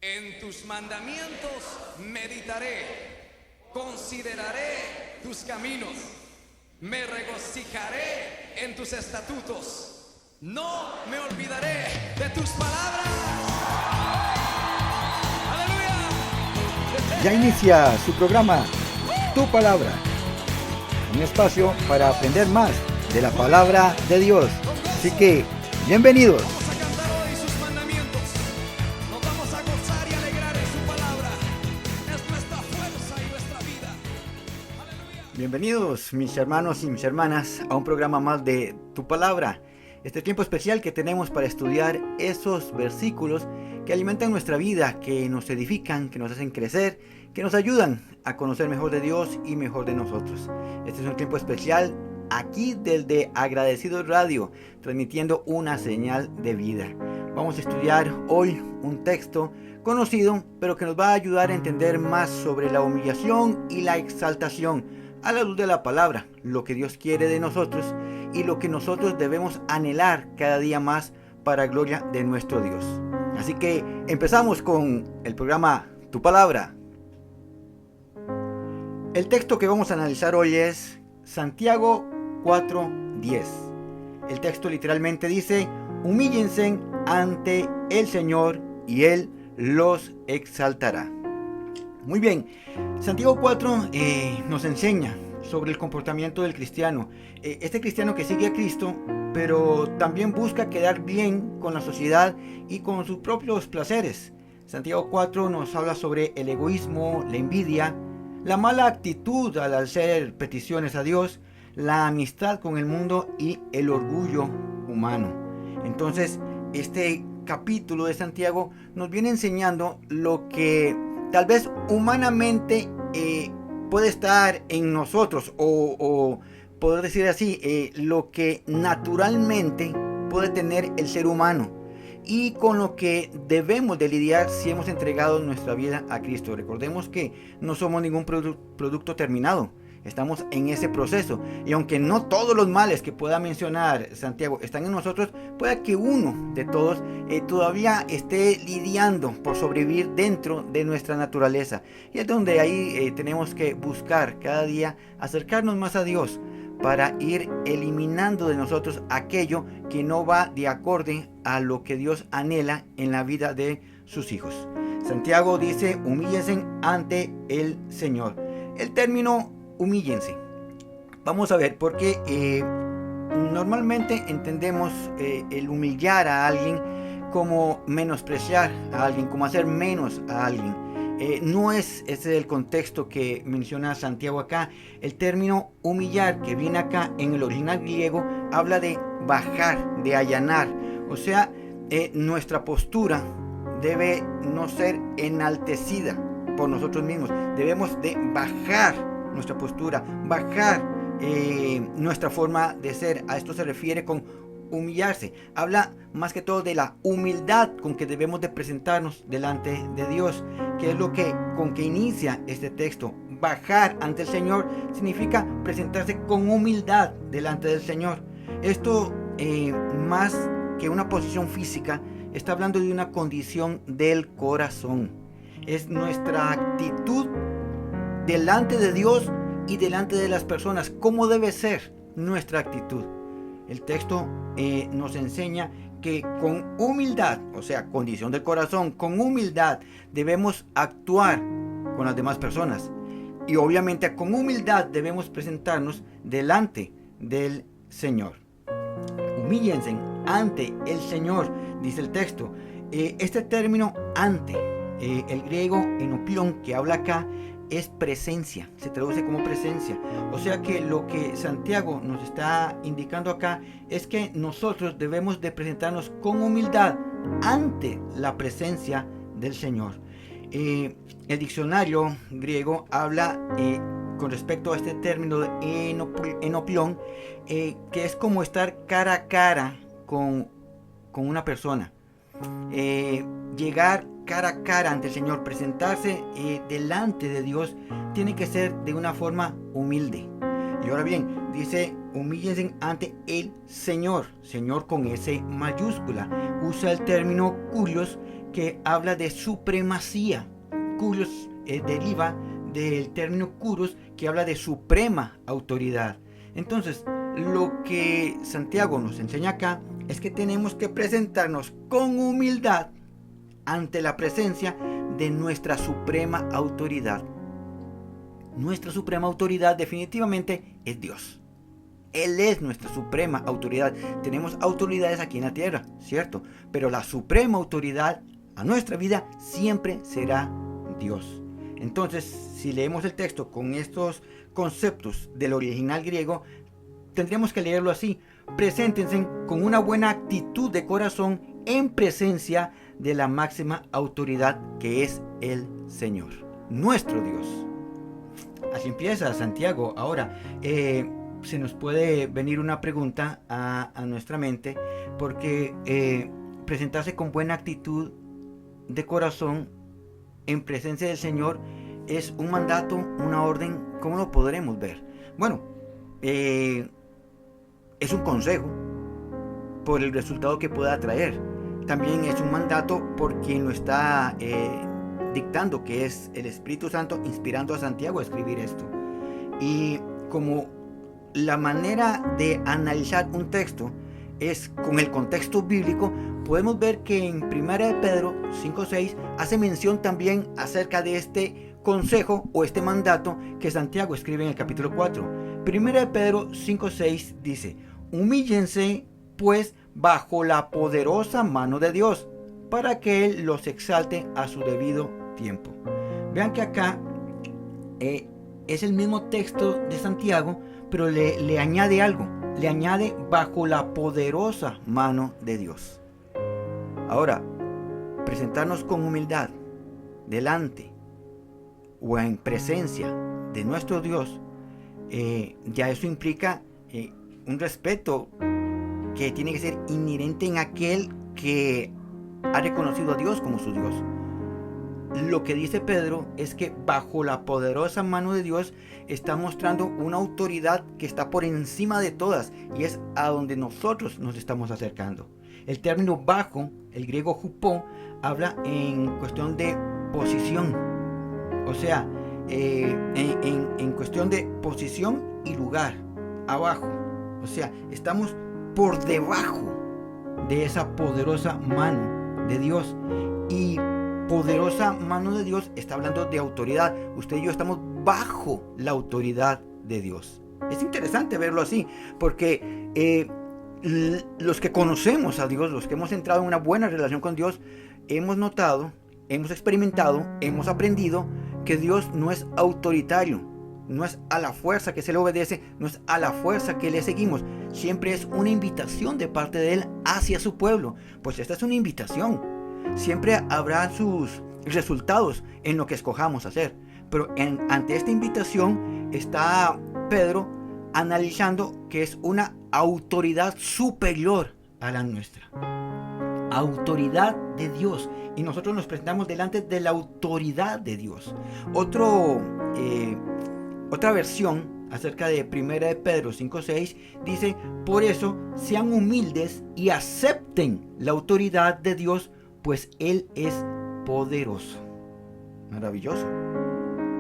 En tus mandamientos meditaré, consideraré tus caminos, me regocijaré en tus estatutos, no me olvidaré de tus palabras. ¡Aleluya! Ya inicia su programa Tu Palabra, un espacio para aprender más de la palabra de Dios. Así que, bienvenidos. Vamos a cantar hoy sus mandamientos, nos vamos a gozar y alegrar en su palabra. Es nuestra fuerza y nuestra vida. ¡Aleluya! Bienvenidos mis hermanos y mis hermanas a un programa más de Tu Palabra. Este tiempo especial que tenemos para estudiar esos versículos que alimentan nuestra vida, que nos edifican, que nos hacen crecer, que nos ayudan a conocer mejor de Dios y mejor de nosotros. Este es un tiempo especial aquí desde Agradecidos Radio, transmitiendo una señal de vida. Vamos a estudiar hoy un texto conocido, pero que nos va a ayudar a entender más sobre la humillación y la exaltación a la luz de la palabra, lo que Dios quiere de nosotros y lo que nosotros debemos anhelar cada día más para gloria de nuestro Dios. Así que empezamos con el programa Tu Palabra. El texto que vamos a analizar hoy es Santiago 4:10. El texto literalmente dice: humíllense ante el Señor y Él los exaltará. Muy bien, Santiago 4 nos enseña sobre el comportamiento del cristiano. Este cristiano que sigue a Cristo, pero también busca quedar bien con la sociedad y con sus propios placeres. Santiago 4 nos habla sobre el egoísmo, la envidia, la mala actitud al hacer peticiones a Dios, la amistad con el mundo y el orgullo humano. Entonces, este capítulo de Santiago nos viene enseñando lo que tal vez humanamente puede estar en nosotros, o poder decir así, lo que naturalmente puede tener el ser humano, y con lo que debemos de lidiar si hemos entregado nuestra vida a Cristo. Recordemos que no somos ningún producto terminado, estamos en ese proceso, y aunque no todos los males que pueda mencionar Santiago están en nosotros, puede que uno de todos todavía esté lidiando por sobrevivir dentro de nuestra naturaleza, y es donde ahí tenemos que buscar cada día acercarnos más a Dios para ir eliminando de nosotros aquello que no va de acorde a lo que Dios anhela en la vida de sus hijos. Santiago dice: humíllense ante el Señor. El término humíllense, vamos a ver, porque normalmente entendemos el humillar a alguien como menospreciar a alguien, como hacer menos a alguien. No es ese el contexto que menciona Santiago acá. El término humillar, que viene acá en el original griego, habla de bajar, de allanar. O sea, nuestra postura debe no ser enaltecida por nosotros mismos. Debemos de bajar nuestra postura, bajar nuestra forma de ser. A esto se refiere con humillarse. Habla más que todo de la humildad con que debemos de presentarnos delante de Dios, que es lo que con que inicia este texto. Bajar ante el Señor significa presentarse con humildad delante del Señor. Esto más que una posición física, está hablando de una condición del corazón. Es nuestra actitud delante de Dios y delante de las personas. ¿Cómo debe ser nuestra actitud? El texto nos enseña que con humildad, o sea, condición del corazón, con humildad debemos actuar con las demás personas. Y obviamente con humildad debemos presentarnos delante del Señor. Humíllense ante el Señor, dice el texto. Este término ante, el griego enopión que habla acá, es presencia, se traduce como presencia. O sea que lo que Santiago nos está indicando acá es que nosotros debemos de presentarnos con humildad ante la presencia del Señor. El diccionario griego habla con respecto a este término de enopión, que es como estar cara a cara con una persona. Llegar cara a cara ante el Señor, presentarse delante de Dios, tiene que ser de una forma humilde. Y ahora bien, dice, humíllense ante el Señor, Señor con S mayúscula. Usa el término kurios, que habla de supremacía. Kurios deriva del término kuros, que habla de suprema autoridad. Entonces, lo que Santiago nos enseña acá es que tenemos que presentarnos con humildad ante la presencia de nuestra suprema autoridad. Nuestra suprema autoridad definitivamente es Dios. Él es nuestra suprema autoridad. Tenemos autoridades aquí en la tierra, ¿cierto? Pero la suprema autoridad a nuestra vida siempre será Dios. Entonces, si leemos el texto con estos conceptos del original griego, tendríamos que leerlo así: preséntense con una buena actitud de corazón en presencia de la máxima autoridad, que es el Señor, nuestro Dios. Así empieza Santiago. Ahora, se nos puede venir una pregunta a nuestra mente, porque presentarse con buena actitud de corazón en presencia del Señor es un mandato, una orden. ¿Cómo lo podremos ver? Bueno, es un consejo por el resultado que pueda traer. También es un mandato por quien lo está dictando, que es el Espíritu Santo inspirando a Santiago a escribir esto. Y como la manera de analizar un texto es con el contexto bíblico, podemos ver que en 1 Pedro 5:6 hace mención también acerca de este consejo o este mandato que Santiago escribe en el capítulo 4. 1 Pedro 5:6 dice: humíllense pues bajo la poderosa mano de Dios, para que Él los exalte a su debido tiempo. Vean que acá es el mismo texto de Santiago, pero le añade algo. Le añade bajo la poderosa mano de Dios. Ahora, presentarnos con humildad delante o en presencia de nuestro Dios, ya eso implica un respeto que tiene que ser inherente en aquel que ha reconocido a Dios como su Dios. Lo que dice Pedro es que bajo la poderosa mano de Dios está mostrando una autoridad que está por encima de todas, y es a donde nosotros nos estamos acercando. El término bajo, el griego hupo, habla en cuestión de posición, o sea, en cuestión de posición y lugar, abajo. O sea, estamos por debajo de esa poderosa mano de Dios. Y poderosa mano de Dios está hablando de autoridad. Usted y yo estamos bajo la autoridad de Dios. Es interesante verlo así, porque los que conocemos a Dios, los que hemos entrado en una buena relación con Dios, hemos notado, hemos experimentado, hemos aprendido que Dios no es autoritario, no es a la fuerza que se le obedece, no es a la fuerza que le seguimos. Siempre es una invitación de parte de Él hacia su pueblo. Pues esta es una invitación. Siempre habrá sus resultados en lo que escojamos hacer. Pero ante esta invitación está Pedro analizando que es una autoridad superior a la nuestra. Autoridad de Dios. Y nosotros nos presentamos delante de la autoridad de Dios. Otra versión acerca de 1 Pedro 5:6 dice: por eso sean humildes y acepten la autoridad de Dios, pues Él es poderoso. Maravilloso.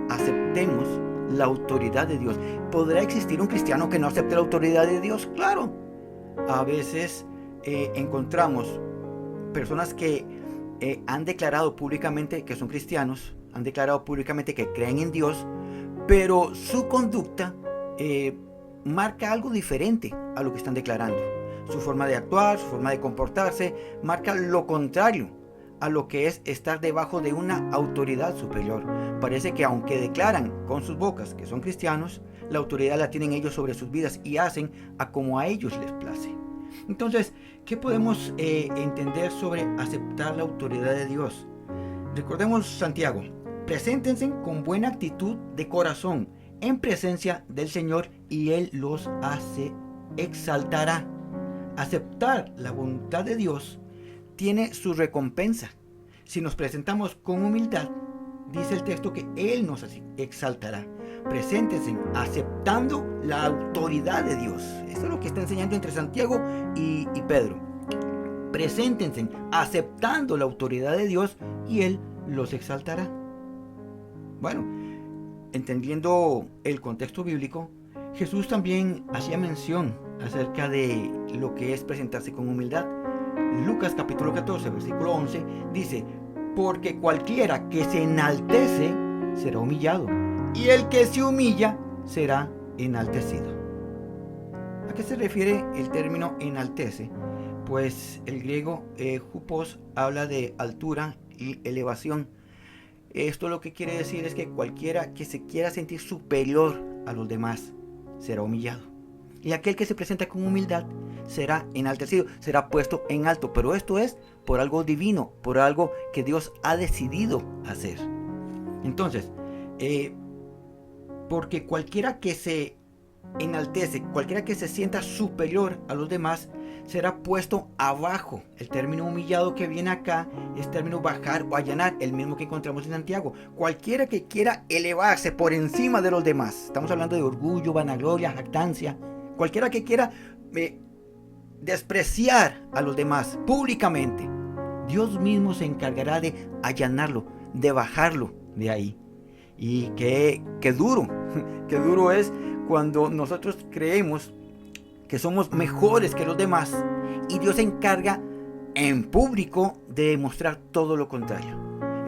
Aceptemos la autoridad de Dios. ¿Podrá existir un cristiano que no acepte la autoridad de Dios? Claro. A veces encontramos personas que han declarado públicamente que son cristianos, han declarado públicamente que creen en Dios, pero su conducta marca algo diferente a lo que están declarando. Su forma de actuar, su forma de comportarse, marca lo contrario a lo que es estar debajo de una autoridad superior. Parece que aunque declaran con sus bocas que son cristianos, la autoridad la tienen ellos sobre sus vidas y hacen a como a ellos les place. Entonces, ¿qué podemos entender sobre aceptar la autoridad de Dios? Recordemos Santiago: preséntense con buena actitud de corazón en presencia del Señor y Él los exaltará. Aceptar la voluntad de Dios tiene su recompensa. Si nos presentamos con humildad dice el texto que Él nos exaltará. Preséntense aceptando la autoridad de Dios. Eso es lo que está enseñando entre Santiago y Pedro. Preséntense aceptando la autoridad de Dios y Él los exaltará. Bueno, entendiendo el contexto bíblico, Jesús también hacía mención acerca de lo que es presentarse con humildad. Lucas capítulo 14, versículo 11 dice: porque cualquiera que se enaltece será humillado, y el que se humilla será enaltecido. ¿A qué se refiere el término enaltece? Pues el griego hupos habla de altura y elevación. Esto lo que quiere decir es que cualquiera que se quiera sentir superior a los demás será humillado, y aquel que se presenta con humildad será enaltecido, será puesto en alto. Pero esto es por algo divino, por algo que Dios ha decidido hacer. Entonces, porque cualquiera que se enaltece, cualquiera que se sienta superior a los demás, será puesto abajo. El término humillado que viene acá es término bajar o allanar, el mismo que encontramos en Santiago. Cualquiera que quiera elevarse por encima de los demás, estamos hablando de orgullo, vanagloria, jactancia, cualquiera que quiera despreciar a los demás públicamente, Dios mismo se encargará de allanarlo, de bajarlo de ahí. Y qué duro, qué duro es cuando nosotros creemos que somos mejores que los demás y Dios se encarga en público de demostrar todo lo contrario.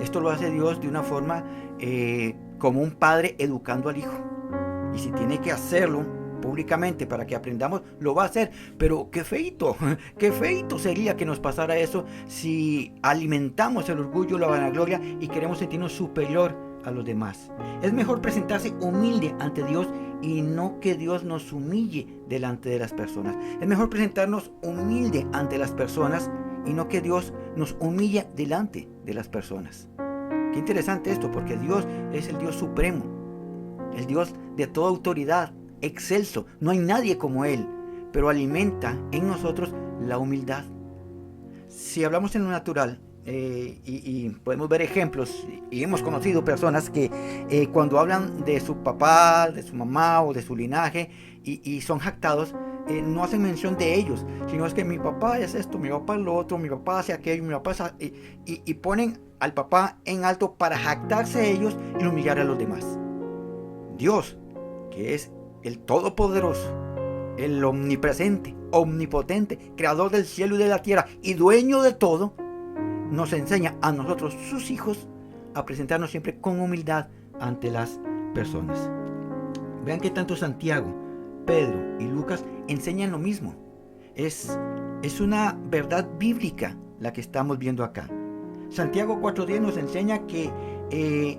Esto lo hace Dios de una forma como un padre educando al hijo. Y si tiene que hacerlo públicamente para que aprendamos, lo va a hacer. Pero qué feito sería que nos pasara eso si alimentamos el orgullo, la vanagloria y queremos sentirnos superior a los demás. Es mejor presentarse humilde ante Dios y no que Dios nos humille delante de las personas. Es mejor presentarnos humilde ante las personas y no que Dios nos humille delante de las personas. Qué interesante esto, porque Dios es el Dios supremo, el Dios de toda autoridad, excelso. No hay nadie como Él, pero alimenta en nosotros la humildad. Si hablamos en lo natural, y podemos ver ejemplos, y hemos conocido personas que cuando hablan de su papá, de su mamá o de su linaje y son jactados, no hacen mención de ellos, sino es que mi papá es esto, mi papá es lo otro, mi papá hace aquello, mi papá es y ponen al papá en alto para jactarse ellos y humillar a los demás. Dios, que es el Todopoderoso, el omnipresente, omnipotente, creador del cielo y de la tierra y dueño de todo, nos enseña a nosotros, sus hijos, a presentarnos siempre con humildad ante las personas. Vean que tanto Santiago, Pedro y Lucas enseñan lo mismo. Es una verdad bíblica la que estamos viendo acá. Santiago 4:10 nos enseña que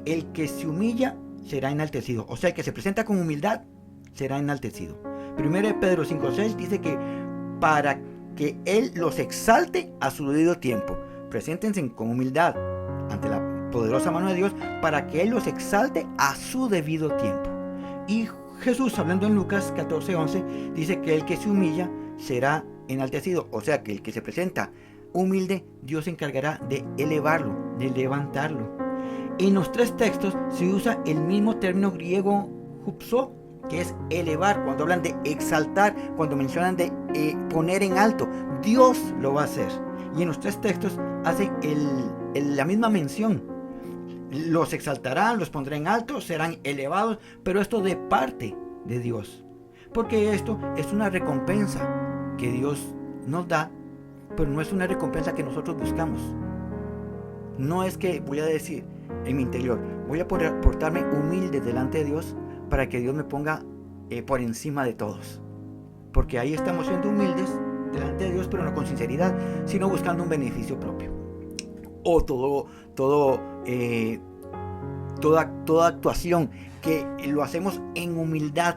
el que se humilla será enaltecido. O sea, el que se presenta con humildad será enaltecido. 1 Pedro 5:6 dice que para que Él los exalte a su debido tiempo. Preséntense con humildad ante la poderosa mano de Dios para que Él los exalte a su debido tiempo. Y Jesús, hablando en Lucas 14:11, dice que el que se humilla será enaltecido. O sea, que el que se presenta humilde, Dios se encargará de elevarlo, de levantarlo. En los tres textos se usa el mismo término griego hupso, que es elevar. Cuando hablan de exaltar, cuando mencionan de poner en alto, Dios lo va a hacer. Y en los tres textos hace la misma mención. Los exaltará, los pondrá en alto, serán elevados, pero esto de parte de Dios. Porque esto es una recompensa que Dios nos da, pero no es una recompensa que nosotros buscamos. No es que voy a decir en mi interior, voy a portarme humilde delante de Dios para que Dios me ponga por encima de todos. Porque ahí estamos siendo humildes delante de Dios, pero no con sinceridad, sino buscando un beneficio propio. O toda actuación que lo hacemos en humildad,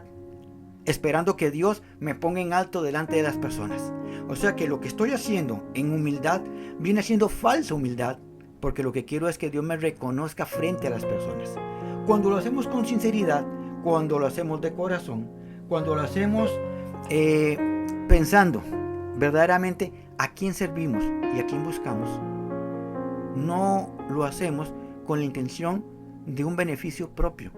esperando que Dios me ponga en alto delante de las personas. O sea que lo que estoy haciendo en humildad viene siendo falsa humildad, porque lo que quiero es que Dios me reconozca frente a las personas. Cuando lo hacemos con sinceridad, cuando lo hacemos de corazón, cuando lo hacemos pensando verdaderamente a quién servimos y a quién buscamos, no lo hacemos con la intención de un beneficio propio.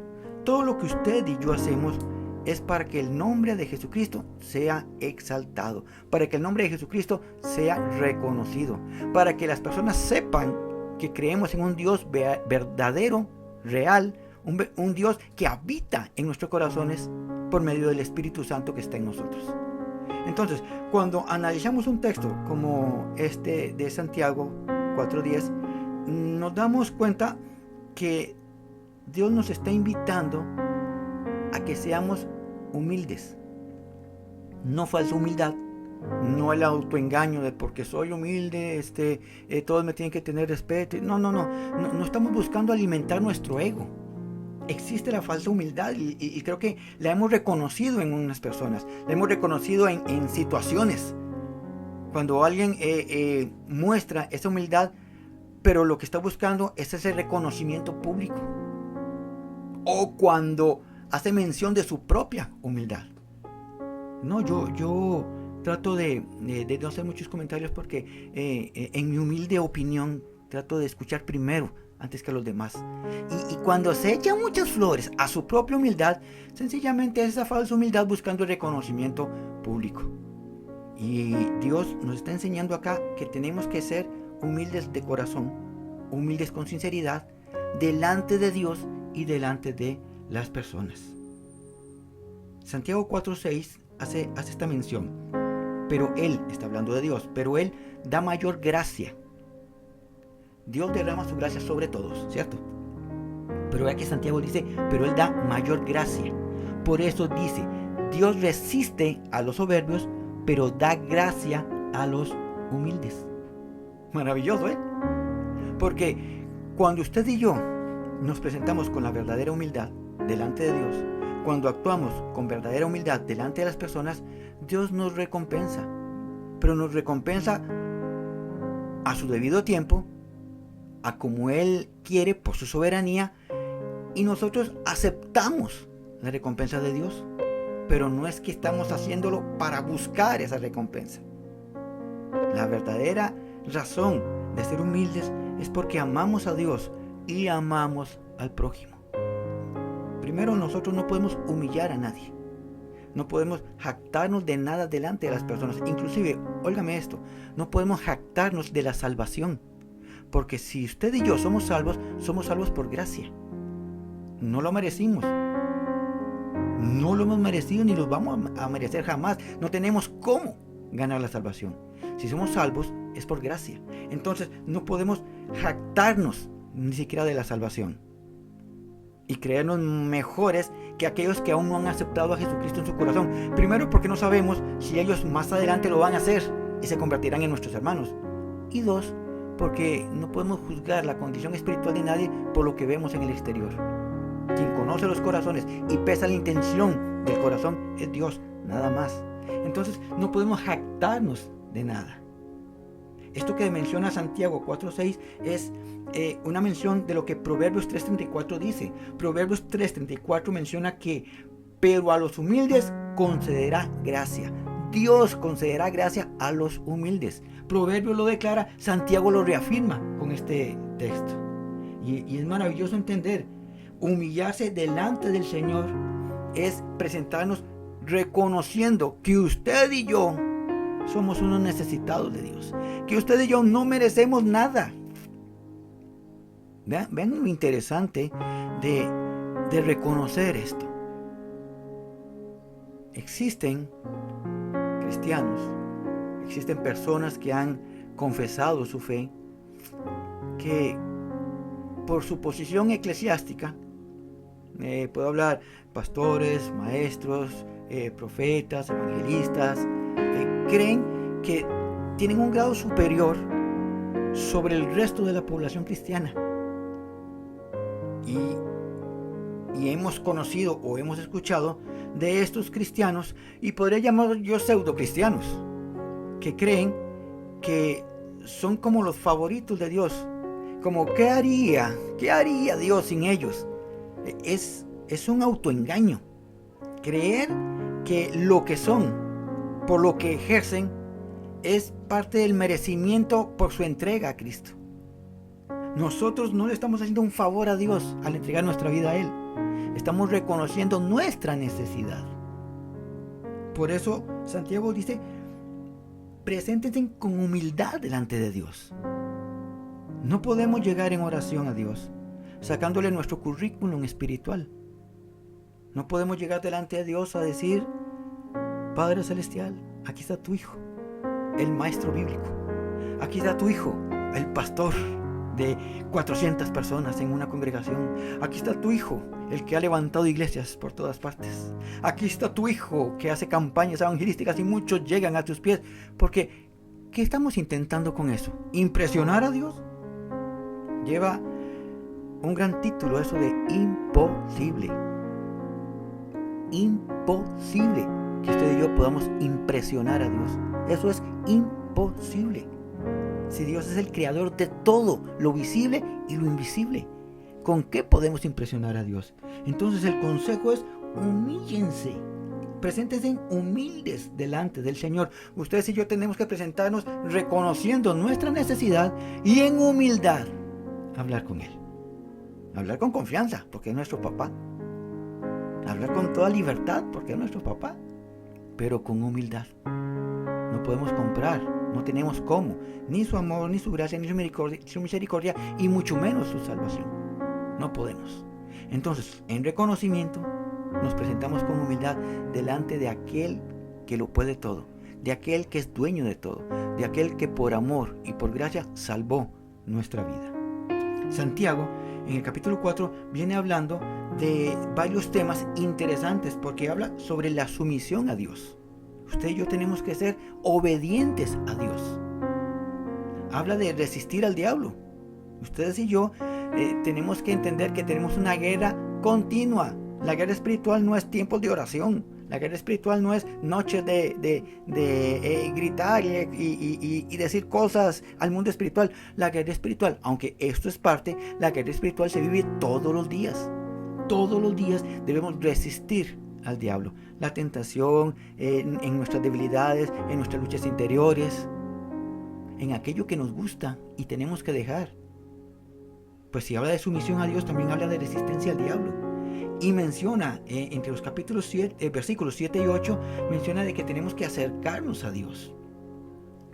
Todo lo que usted y yo hacemos es para que el nombre de Jesucristo sea exaltado, para que el nombre de Jesucristo sea reconocido, para que las personas sepan que creemos en un Dios verdadero, real, un Dios que habita en nuestros corazones por medio del Espíritu Santo que está en nosotros. Entonces, cuando analizamos un texto como este de Santiago 4:10, nos damos cuenta que Dios nos está invitando a que seamos humildes. No falsa humildad, no el autoengaño de porque soy humilde, todos me tienen que tener respeto. No estamos buscando alimentar nuestro ego. Existe la falsa humildad y creo que la hemos reconocido en unas personas, la hemos reconocido en situaciones. Cuando alguien muestra esa humildad, pero lo que está buscando es ese reconocimiento público. O cuando hace mención de su propia humildad. No, yo trato de no hacer muchos comentarios porque en mi humilde opinión trato de escuchar primero antes que a los demás. Y cuando se echa muchas flores a su propia humildad, sencillamente es esa falsa humildad buscando el reconocimiento público. Y Dios nos está enseñando acá que tenemos que ser humildes de corazón, humildes con sinceridad, delante de Dios y delante de las personas. Santiago 4:6 hace esta mención. Pero Él, está hablando de Dios, pero Él da mayor gracia. Dios derrama su gracia sobre todos, ¿cierto? Pero aquí Santiago dice, pero Él da mayor gracia. Por eso dice, Dios resiste a los soberbios, pero da gracia a los humildes. Maravilloso, ¿eh? Porque cuando usted y yo nos presentamos con la verdadera humildad delante de Dios, cuando actuamos con verdadera humildad delante de las personas, Dios nos recompensa. Pero nos recompensa a su debido tiempo, a como Él quiere por su soberanía, y nosotros aceptamos la recompensa de Dios. Pero no es que estamos haciéndolo para buscar esa recompensa. La verdadera razón de ser humildes es porque amamos a Dios y amamos al prójimo. Primero, nosotros no podemos humillar a nadie. No podemos jactarnos de nada delante de las personas. Inclusive, óigame esto, no podemos jactarnos de la salvación. Porque si usted y yo somos salvos por gracia. No lo merecimos. No lo hemos merecido ni lo vamos a merecer jamás. No tenemos cómo ganar la salvación. Si somos salvos es por gracia. Entonces no podemos jactarnos ni siquiera de la salvación y creernos mejores que aquellos que aún no han aceptado a Jesucristo en su corazón. Primero, porque no sabemos si ellos más adelante lo van a hacer y se convertirán en nuestros hermanos. Y dos, porque no podemos juzgar la condición espiritual de nadie por lo que vemos en el exterior. Quien conoce los corazones y pesa la intención del corazón es Dios, nada más. Entonces no podemos jactarnos de nada. Esto que menciona Santiago 4:6 es una mención de lo que Proverbios 3:34 dice. Proverbios 3:34 menciona que, pero a los humildes concederá gracia. Dios concederá gracia a los humildes. Proverbios lo declara, Santiago lo reafirma con este texto. Y es maravilloso entender, humillarse delante del Señor es presentarnos reconociendo que usted y yo somos unos necesitados de Dios, que usted y yo no merecemos nada. Vean lo interesante de reconocer esto. Existen cristianos, existen personas que han confesado su fe, que por su posición eclesiástica, puedo hablar pastores, maestros, profetas, evangelistas, creen que tienen un grado superior sobre el resto de la población cristiana. Y hemos conocido o hemos escuchado de estos cristianos, y podría llamarlos yo pseudo cristianos, que creen que son como los favoritos de Dios. Como, ¿qué haría Dios sin ellos? Es un autoengaño. Creer que lo que son, por lo que ejercen, es parte del merecimiento por su entrega a Cristo. Nosotros no le estamos haciendo un favor a Dios al entregar nuestra vida a Él. Estamos reconociendo nuestra necesidad. Por eso Santiago dice, preséntense con humildad delante de Dios. No podemos llegar en oración a Dios sacándole nuestro currículum espiritual. No podemos llegar delante de Dios a decir, Padre Celestial, aquí está tu hijo, el maestro bíblico. Aquí está tu hijo, el pastor de 400 personas en una congregación. Aquí está tu hijo, el que ha levantado iglesias por todas partes. Aquí está tu hijo que hace campañas evangelísticas y muchos llegan a tus pies. Porque, ¿qué estamos intentando con eso? ¿Impresionar a Dios? Lleva un gran título eso de imposible. Imposible que usted y yo podamos impresionar a Dios. Eso es imposible. Si Dios es el creador de todo, lo visible y lo invisible, ¿con qué podemos impresionar a Dios? Entonces el consejo es, humíllense, preséntense humildes delante del Señor. Ustedes y yo tenemos que presentarnos reconociendo nuestra necesidad y en humildad hablar con Él. Hablar con confianza, porque es nuestro papá. Hablar con toda libertad, porque es nuestro papá. Pero con humildad. No podemos comprar, no tenemos cómo, ni su amor, ni su gracia, ni su misericordia, y mucho menos su salvación. No podemos. Entonces, en reconocimiento, nos presentamos con humildad delante de aquel que lo puede todo, de aquel que es dueño de todo, de aquel que por amor y por gracia salvó nuestra vida. Santiago, en el capítulo 4, viene hablando de varios temas interesantes, porque habla sobre la sumisión a Dios. Usted y yo tenemos que ser obedientes a Dios. Habla de resistir al diablo. Ustedes y yo tenemos que entender que tenemos una guerra continua. La guerra espiritual no es tiempos de oración. La guerra espiritual no es noches de gritar y decir cosas al mundo espiritual. La guerra espiritual, aunque esto es parte, la guerra espiritual se vive todos los días. Todos los días debemos resistir al diablo, la tentación, en nuestras debilidades, en nuestras luchas interiores, en aquello que nos gusta y tenemos que dejar. Pues si habla de sumisión a Dios, también habla de resistencia al diablo. Y menciona, entre los capítulos 7, versículos 7 y 8, menciona de que tenemos que acercarnos a Dios.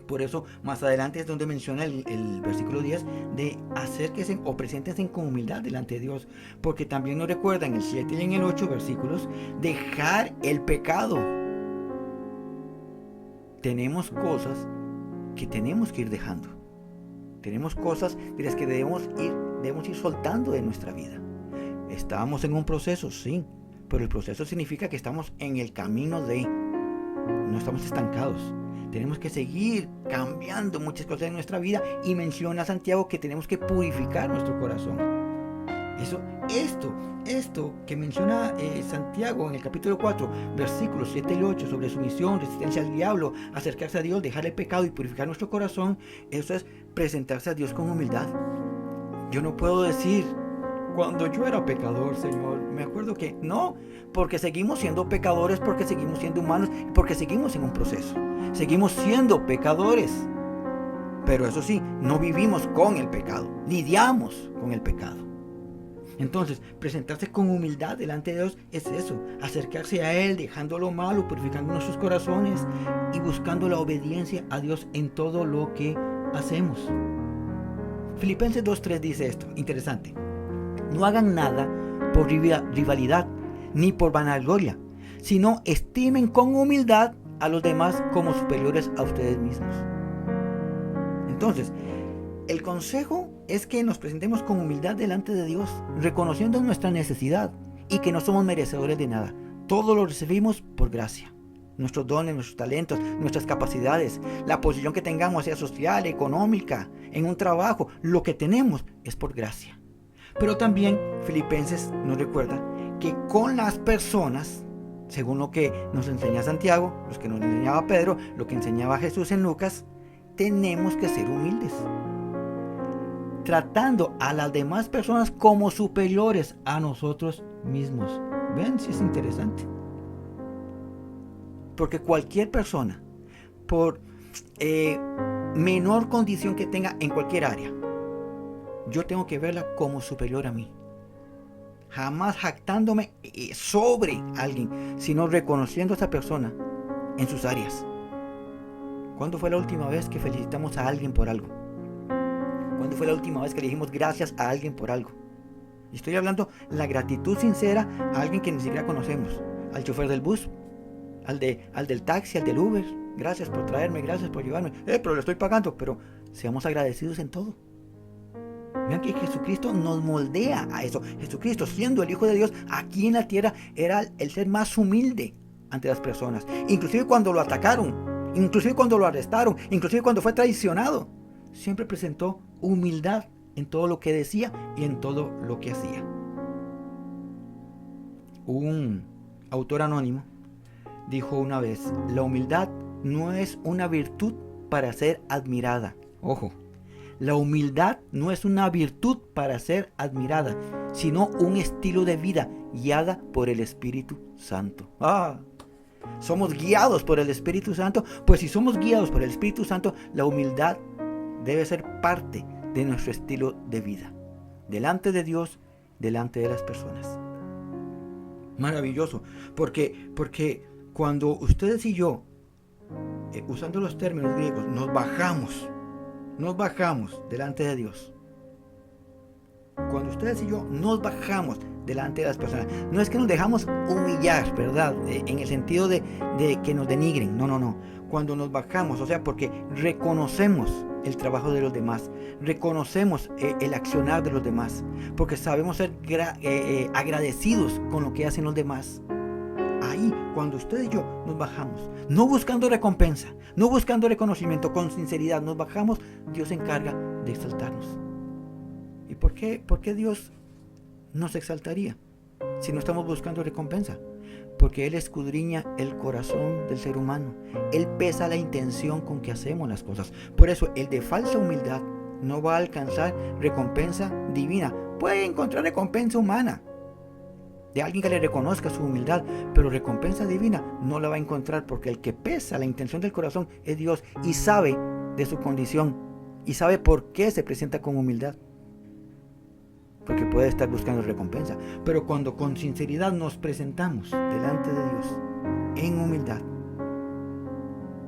Por eso, más adelante es donde menciona el versículo 10 de acérquense o preséntense con humildad delante de Dios. Porque también nos recuerda en el 7 y en el 8 versículos, dejar el pecado. Tenemos cosas que tenemos que ir dejando. Tenemos cosas de las que debemos ir soltando de nuestra vida. Estamos en un proceso, sí, pero el proceso significa que estamos en el camino no estamos estancados. Tenemos que seguir cambiando muchas cosas en nuestra vida, y menciona Santiago que tenemos que purificar nuestro corazón. Esto que menciona Santiago en el capítulo 4, versículos 7 y 8 sobre sumisión, resistencia al diablo, acercarse a Dios, dejar el pecado y purificar nuestro corazón, eso es presentarse a Dios con humildad. Yo no puedo decir, cuando yo era pecador, Señor, me acuerdo que no, porque seguimos siendo pecadores, porque seguimos siendo humanos, porque seguimos en un proceso. Seguimos siendo pecadores. Pero eso sí, no vivimos con el pecado, lidiamos con el pecado. Entonces, presentarse con humildad delante de Dios es eso, acercarse a Él, dejando lo malo, purificando nuestros corazones y buscando la obediencia a Dios en todo lo que hacemos. Filipenses 2:3 dice esto, interesante. No hagan nada por rivalidad ni por vanagloria, sino estimen con humildad a los demás como superiores a ustedes mismos. Entonces, el consejo es que nos presentemos con humildad delante de Dios, reconociendo nuestra necesidad y que no somos merecedores de nada. Todo lo recibimos por gracia. Nuestros dones, nuestros talentos, nuestras capacidades, la posición que tengamos, sea social, económica, en un trabajo, lo que tenemos es por gracia. Pero también Filipenses nos recuerda que con las personas, según lo que nos enseña Santiago, lo que nos enseñaba Pedro, lo que enseñaba Jesús en Lucas, tenemos que ser humildes, tratando a las demás personas como superiores a nosotros mismos. Ven si es interesante. Porque cualquier persona, por menor condición que tenga en cualquier área, yo tengo que verla como superior a mí. Jamás jactándome sobre alguien, sino reconociendo a esa persona en sus áreas. ¿Cuándo fue la última vez que felicitamos a alguien por algo? ¿Cuándo fue la última vez que le dijimos gracias a alguien por algo? Y estoy hablando la gratitud sincera a alguien que ni siquiera conocemos. Al chofer del bus, al del taxi, al del Uber. Gracias por traerme, gracias por llevarme. Pero le estoy pagando. Pero seamos agradecidos en todo. Vean que Jesucristo nos moldea a eso. Jesucristo, siendo el Hijo de Dios, aquí en la tierra era el ser más humilde ante las personas. Inclusive cuando lo atacaron, inclusive cuando lo arrestaron, inclusive cuando fue traicionado, siempre presentó humildad en todo lo que decía y en todo lo que hacía. Un autor anónimo dijo una vez: la humildad no es una virtud para ser admirada. Ojo, la humildad no es una virtud para ser admirada, sino un estilo de vida guiada por el Espíritu Santo. Somos guiados por el Espíritu Santo. Pues si somos guiados por el Espíritu Santo, la humildad debe ser parte de nuestro estilo de vida, delante de Dios, delante de las personas. Maravilloso, porque cuando ustedes y yo, usando los términos griegos, nos bajamos delante de Dios. Cuando ustedes y yo nos bajamos delante de las personas, no es que nos dejamos humillar, ¿verdad? En el sentido de que nos denigren, no. Cuando nos bajamos, o sea, porque reconocemos el trabajo de los demás, reconocemos el accionar de los demás, porque sabemos ser agradecidos con lo que hacen los demás. Ahí, cuando usted y yo nos bajamos, no buscando recompensa, no buscando reconocimiento, con sinceridad nos bajamos, Dios se encarga de exaltarnos. ¿Y por qué Dios nos exaltaría si no estamos buscando recompensa? Porque Él escudriña el corazón del ser humano. Él pesa la intención con que hacemos las cosas. Por eso, el de falsa humildad no va a alcanzar recompensa divina. Puede encontrar recompensa humana de alguien que le reconozca su humildad, pero recompensa divina no la va a encontrar, porque el que pesa la intención del corazón es Dios, y sabe de su condición y sabe por qué se presenta con humildad, porque puede estar buscando recompensa. Pero cuando con sinceridad nos presentamos delante de Dios en humildad,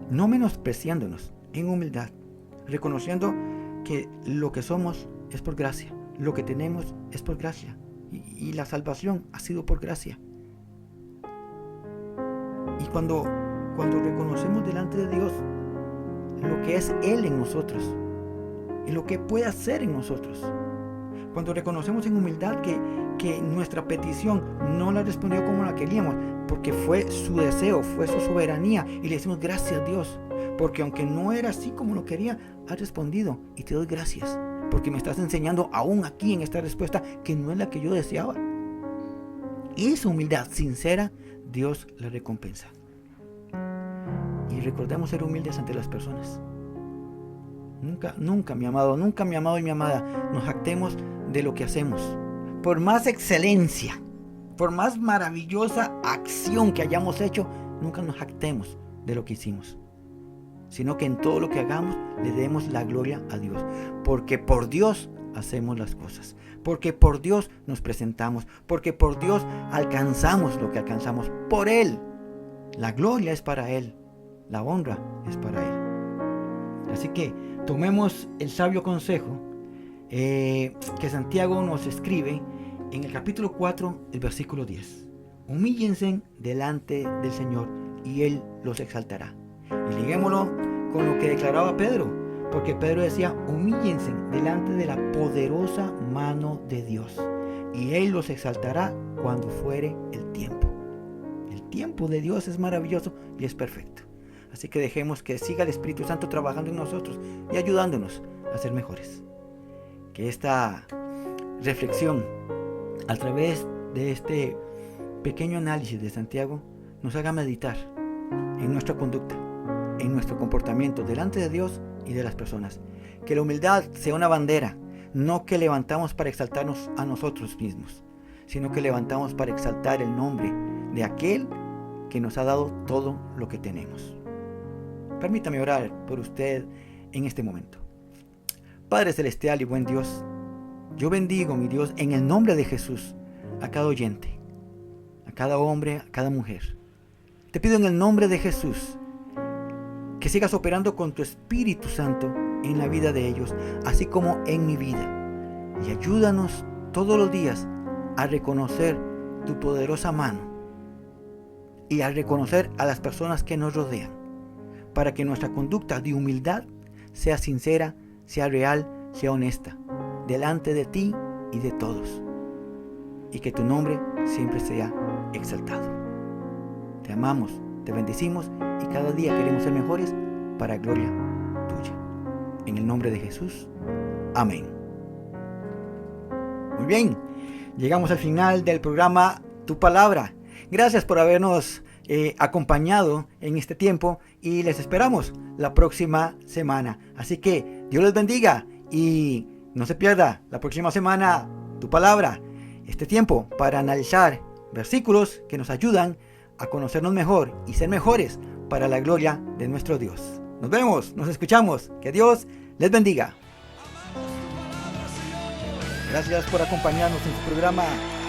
no menospreciándonos, en humildad, reconociendo que lo que somos es por gracia, lo que tenemos es por gracia, y la salvación ha sido por gracia. Y cuando reconocemos delante de Dios lo que es Él en nosotros y lo que puede hacer en nosotros, cuando reconocemos en humildad que nuestra petición no la respondió como la queríamos, porque fue su deseo, fue su soberanía, y le decimos gracias, Dios, porque aunque no era así como lo quería, has respondido, y te doy gracias, porque me estás enseñando aún aquí en esta respuesta que no es la que yo deseaba. Esa humildad sincera, Dios la recompensa. Y recordemos ser humildes ante las personas. Nunca, mi amado y mi amada, nos jactemos de lo que hacemos. Por más excelencia, por más maravillosa acción que hayamos hecho, nunca nos jactemos de lo que hicimos, sino que en todo lo que hagamos le demos la gloria a Dios, porque por Dios hacemos las cosas, porque por Dios nos presentamos, porque por Dios alcanzamos lo que alcanzamos, por Él. La gloria es para Él, la honra es para Él. Así que tomemos el sabio consejo que Santiago nos escribe en el capítulo 4, el versículo 10. Humíllense delante del Señor y Él los exaltará. Y liguémoslo con lo que declaraba Pedro, porque Pedro decía: humíllense delante de la poderosa mano de Dios y Él los exaltará cuando fuere el tiempo. El tiempo de Dios es maravilloso y es perfecto. Así que dejemos que siga el Espíritu Santo trabajando en nosotros y ayudándonos a ser mejores. Que esta reflexión, a través de este pequeño análisis de Santiago, nos haga meditar en nuestra conducta, en nuestro comportamiento delante de Dios y de las personas. Que la humildad sea una bandera, no que levantamos para exaltarnos a nosotros mismos, sino que levantamos para exaltar el nombre de aquel que nos ha dado todo lo que tenemos. Permítame orar por usted en este momento. Padre celestial y buen Dios, Yo bendigo, mi Dios, en el nombre de Jesús, a cada oyente, a cada hombre, a cada mujer. Te pido en el nombre de Jesús que sigas operando con tu Espíritu Santo en la vida de ellos, así como en mi vida. Y ayúdanos todos los días a reconocer tu poderosa mano y a reconocer a las personas que nos rodean, para que nuestra conducta de humildad sea sincera, sea real, sea honesta, delante de ti y de todos, y que tu nombre siempre sea exaltado. Te amamos, te bendecimos y cada día queremos ser mejores para gloria tuya. En el nombre de Jesús, amén. Muy bien, llegamos al final del programa Tu Palabra. Gracias por habernos acompañado en este tiempo y les esperamos la próxima semana. Así que Dios les bendiga y no se pierda la próxima semana Tu Palabra, este tiempo para analizar versículos que nos ayudan a conocernos mejor y ser mejores para la gloria de nuestro Dios. Nos vemos, nos escuchamos. Que Dios les bendiga. Gracias por acompañarnos en su programa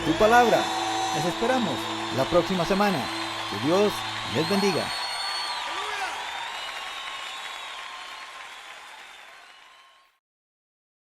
Tu Palabra. Les esperamos la próxima semana. Que Dios les bendiga.